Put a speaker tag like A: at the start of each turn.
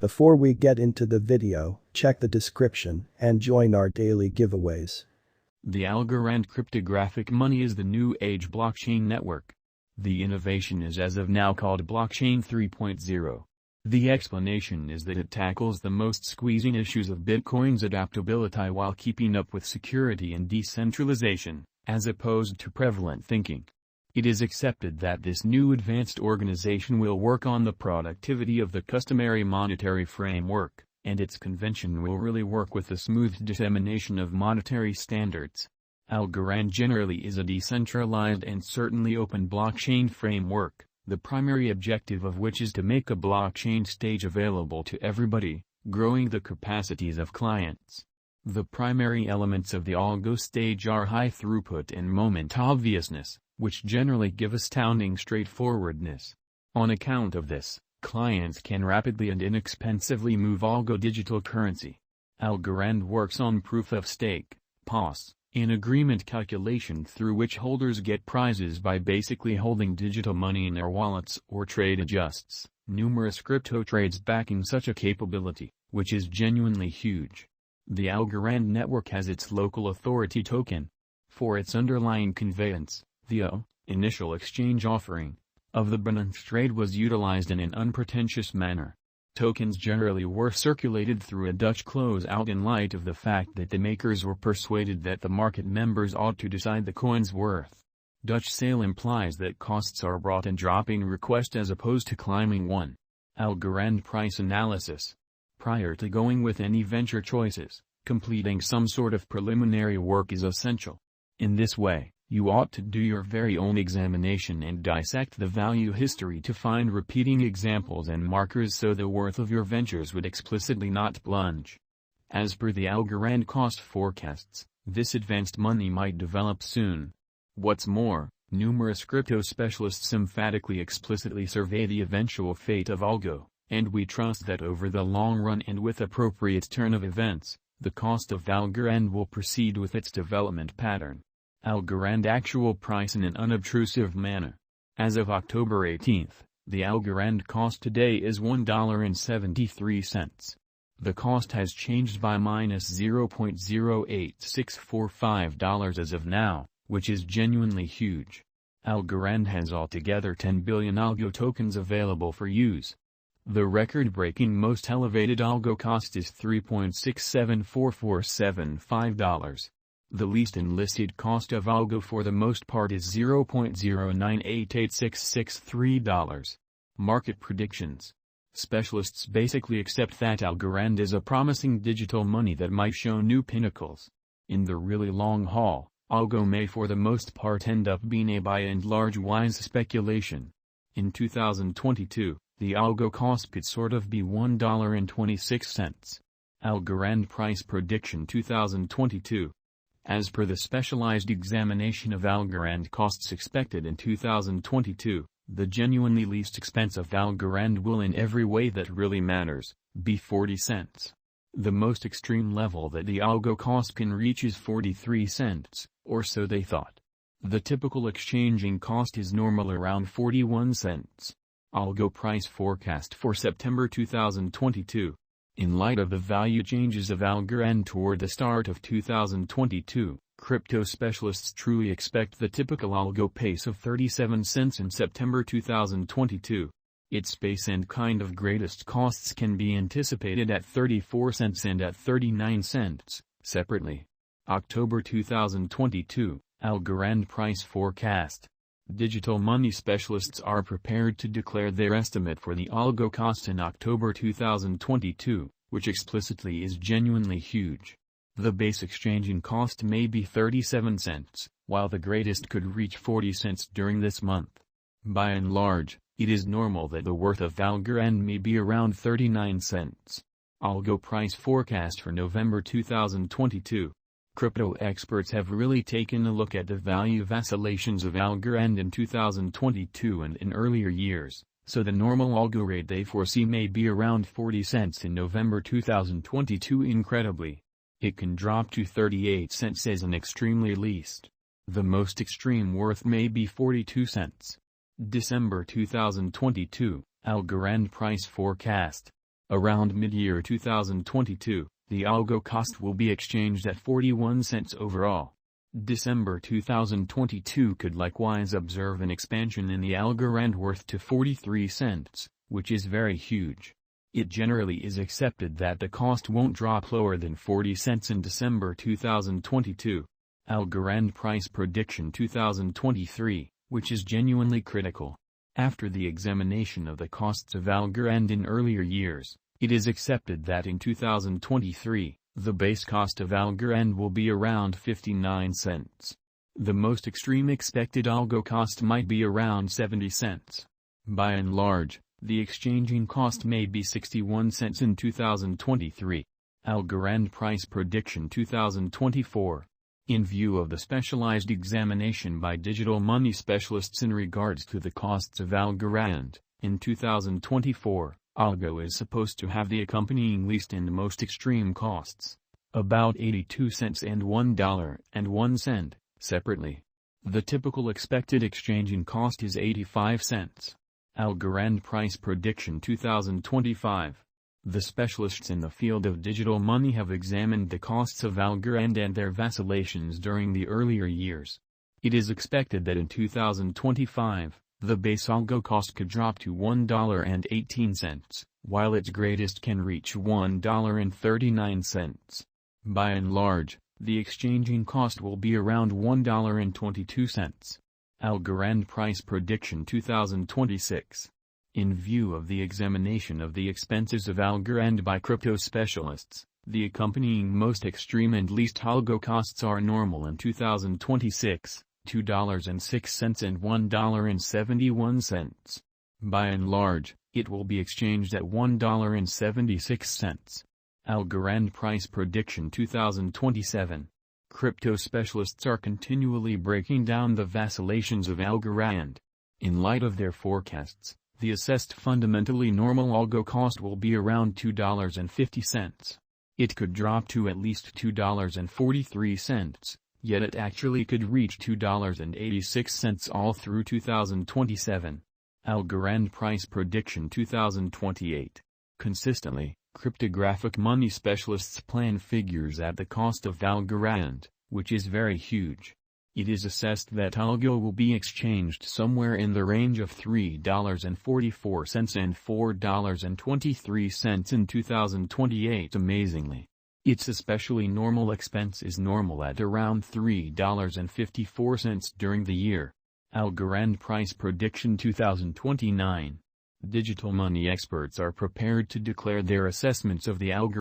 A: Before we get into the video, check the description and join our daily giveaways.
B: The Algorand cryptographic money is the new age blockchain network. The innovation is as of now called Blockchain 3.0. The explanation is that it tackles the most squeezing issues of Bitcoin's adaptability while keeping up with security and decentralization, as opposed to prevalent thinking. It is accepted that this new advanced organization will work on the productivity of the customary monetary framework, and its convention will really work with the smooth dissemination of monetary standards. Algorand generally is a decentralized and certainly open blockchain framework, the primary objective of which is to make a blockchain stage available to everybody, growing the capacities of clients. The primary elements of the Algo stage are high throughput and moment obviousness, which generally give astounding straightforwardness. On account of this, clients can rapidly and inexpensively move Algo digital currency. Algorand works on proof of stake, POS, an agreement calculation through which holders get prizes by basically holding digital money in their wallets or trade adjusts. Numerous crypto trades backing such a capability, which is genuinely huge. The Algorand network has its local authority token. For its underlying conveyance, the initial exchange offering of the Binance trade was utilized in an unpretentious manner. Tokens generally were circulated through a Dutch closeout in light of the fact that the makers were persuaded that the market members ought to decide the coin's worth. Dutch sale implies that costs are brought in dropping request as opposed to climbing one. Algorand price analysis. Prior to going with any venture choices, completing some sort of preliminary work is essential. In this way, you ought to do your very own examination and dissect the value history to find repeating examples and markers so the worth of your ventures would explicitly not plunge. As per the Algorand cost forecasts, this advanced money might develop soon. What's more, numerous crypto specialists emphatically explicitly survey the eventual fate of Algo, and we trust that over the long run and with appropriate turn of events, the cost of Algorand will proceed with its development pattern. Algorand actual price in an unobtrusive manner. As of October 18, the Algorand cost today is $1.73. The cost has changed by -$0.08645 as of now, which is genuinely huge. Algorand has altogether 10 billion Algo tokens available for use. The record-breaking most elevated Algo cost is $3.674475. The least enlisted cost of Algo for the most part is $0.0988663. Market predictions. Specialists basically accept that Algorand is a promising digital money that might show new pinnacles. In the really long haul, Algo may for the most part end up being a by and large wise speculation. In 2022, the Algo cost could sort of be $1.26. Algorand price prediction 2022. As per the specialized examination of Algorand costs expected in 2022, the genuinely least expensive Algorand will in every way that really matters, be 40 cents. The most extreme level that the Algo cost can reach is 43 cents, or so they thought. The typical exchanging cost is normal around 41 cents. Algo price forecast for September 2022. In light of the value changes of Algorand toward the start of 2022, crypto specialists truly expect the typical Algo pace of 37 cents in September 2022. Its pace and kind of greatest costs can be anticipated at 34 cents and at 39 cents, separately. October 2022, Algorand price forecast. Digital money specialists are prepared to declare their estimate for the Algo cost in October 2022, which explicitly is genuinely huge. The base exchanging cost may be 37 cents, while the greatest could reach 40 cents during this month. By and large, it is normal that the worth of Algorand may be around 39 cents. Algo price forecast for November 2022. Crypto experts have really taken a look at the value vacillations of Algorand in 2022 and in earlier years, so the normal Algo rate they foresee may be around 40 cents in November 2022. Incredibly, it can drop to 38 cents as an extremely least. The most extreme worth may be 42 cents. December 2022, Algorand price forecast. Around mid-year 2022, the Algo cost will be exchanged at 41 cents overall. December 2022 could likewise observe an expansion in the Algorand worth to 43 cents, which is very huge. It generally is accepted that the cost won't drop lower than 40 cents in December 2022. Algorand price prediction 2023, which is genuinely critical. After the examination of the costs of Algorand in earlier years, it is accepted that in 2023, the base cost of Algorand will be around 59 cents. The most extreme expected Algo cost might be around 70 cents. By and large, the exchanging cost may be 61 cents in 2023. Algorand price prediction 2024. In view of the specialized examination by digital money specialists in regards to the costs of Algorand, in 2024, Algo is supposed to have the accompanying least and most extreme costs, about 82 cents and $1.01, separately. The typical expected exchanging cost is 85 cents. Algorand price prediction 2025. The specialists in the field of digital money have examined the costs of Algorand and their vacillations during the earlier years. It is expected that in 2025, the base Algo cost could drop to $1.18, while its greatest can reach $1.39. By and large, the exchanging cost will be around $1.22. Algorand price prediction 2026. In view of the examination of the expenses of Algorand by crypto specialists, the accompanying most extreme and least Algo costs are normal in 2026, $2.06 and $1.71. By and large, it will be exchanged at $1.76. Algorand price prediction 2027. Crypto specialists are continually breaking down the vacillations of Algorand. In light of their forecasts, the assessed fundamentally normal Algo cost will be around $2.50. It could drop to at least $2.43, yet it actually could reach $2.86 all through 2027. Algorand price prediction 2028. Consistently, cryptographic money specialists plan figures at the cost of Algorand, which is very huge. It is assessed that Algo will be exchanged somewhere in the range of $3.44 and $4.23 in 2028. Amazingly, its especially normal expense is normal at around $3.54 during the year. Algorand price prediction 2029. Digital money experts are prepared to declare their assessments of the Algorand